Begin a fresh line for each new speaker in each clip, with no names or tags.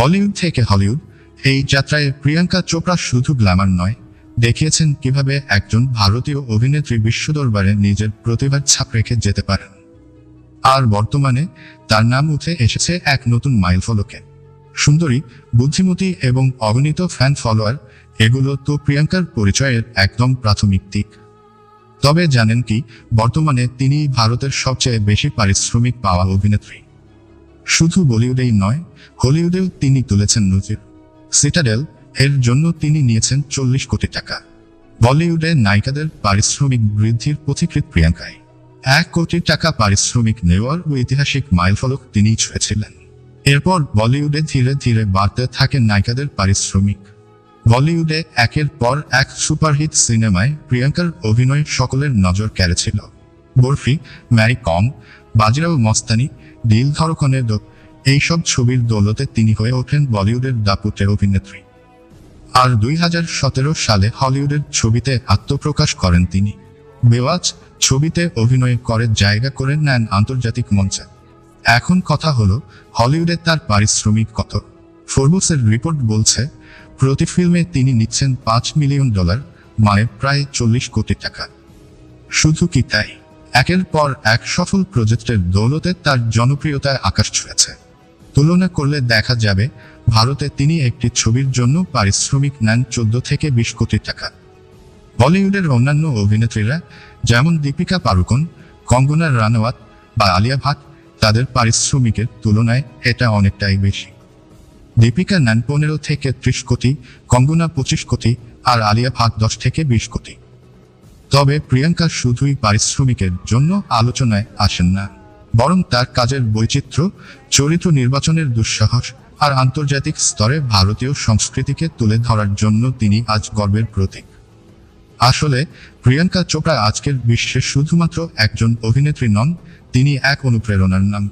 বলিউড থেকে হলিউড এই যাত্রায় প্রিয়াঙ্কা চোপড়া শুধু গ্ল্যামার নয়, দেখিয়েছেন কিভাবে একজন ভারতীয় অভিনেত্রী বিশ্ব দরবারে নিজের প্রতিভার ছাপ রেখে যেতে পারেন। আর বর্তমানে তার নাম উঠে এসেছে এক নতুন মাইলফলকে। সুন্দরী, বুদ্ধিমতী এবং অগণিত ফ্যান ফলোয়ার, এগুলো তো প্রিয়াঙ্কার পরিচয়ের একদম প্রাথমিক দিক। তবে জানেন কি, বর্তমানে তিনি ভারতের সবচেয়ে বেশি পারিশ্রমিক পাওয়া অভিনেত্রী। শুধু বলিউডেই নয়, হলিউডেও তিনি তুলেছেন নজির। সিটাডেল এর জন্য তিনি নিয়েছেন 40 কোটি টাকা। বলিউডে নায়িকাদের পারিশ্রমিক বৃদ্ধির পথিকৃৎ প্রিয়াঙ্কাই। 1 কোটি টাকা পারিশ্রমিক নেওয়ার ঐতিহাসিক মাইলফলক তিনিই ছুঁয়েছিলেন। এরপর বলিউডে ধীরে ধীরে বাড়তে থাকে নায়িকাদের পারিশ্রমিক। বলিউডে একের পর এক সুপারহিট সিনেমায় প্রিয়াঙ্কার অভিনয় সকলের নজর কেড়েছিল। বরফি, ম্যারি কম, বাজিরাও মস্তানি, দিল ধড়কনে দো, এইসব ছবির দৌলতে তিনি হয়ে ওঠেন বলিউডের দাপুটে অভিনেত্রী। আর 2017 সালে হলিউডের ছবিতে আত্মপ্রকাশ করেন তিনি। বেওয়াচ ছবিতে অভিনয় করে জায়গা করে নেন আন্তর্জাতিক মঞ্চে। এখন কথা হলো, হলিউডে তার পারিশ্রমিক কত? ফোর্বসের রিপোর্ট বলছে, প্রতি ফিল্মে তিনি নিচ্ছেন $5 মিলিয়ন, মানে প্রায় 40 কোটি টাকা। শুধু কি তাই, একের পর এক সফল প্রজেক্টের দৌলতে তার জনপ্রিয়তায় আকাশ ছুঁয়েছে। তুলনা করলে দেখা যাবে, ভারতে তিনি একটি ছবির জন্য পারিশ্রমিক নেন 14 থেকে 20 কোটি টাকা। বলিউডের অন্যান্য অভিনেত্রীরা যেমন দীপিকা পাড়ুকোন, কঙ্গনা রানাওয়াত বা আলিয়া ভাট, তাদের পারিশ্রমিকের তুলনায় এটা অনেকটাই বেশি। দীপিকা নেন 15 থেকে 30 কোটি, কঙ্গনা 25 কোটি, আর আলিয়া ভাট 10 থেকে 20 কোটি। তবে প্রিয়াঙ্কা শুধুই পারিশ্রমিকের জন্য আলোচনায় আসেন না, বরং তার কাজের বৈচিত্র্য, চরিত্র নির্বাচনের দুঃসাহস আর আন্তর্জাতিক স্তরে ভারতীয় সংস্কৃতিকে তুলে ধরার জন্য তিনি আজ গর্বের প্রতীক। আসলে প্রিয়াঙ্কা চোপড়া আজকের বিশ্বে শুধুমাত্র একজন অভিনেত্রী নন, তিনি এক অনুপ্রেরণার নাম।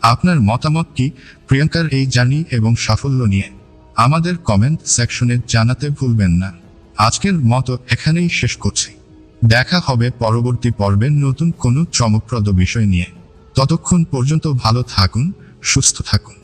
আপনার মতামত কি প্রিয়াঙ্কার এই জার্নি এবং সাফল্য নিয়ে? আমাদের কমেন্ট সেকশনে জানাতে ভুলবেন না। আজকের মতো এখানেই শেষ করছি। দেখা হবে পরবর্তী পর্বে নতুন কোনো চমকপ্রদ বিষয় নিয়ে। ততক্ষণ পর্যন্ত ভালো থাকুন, সুস্থ থাকুন।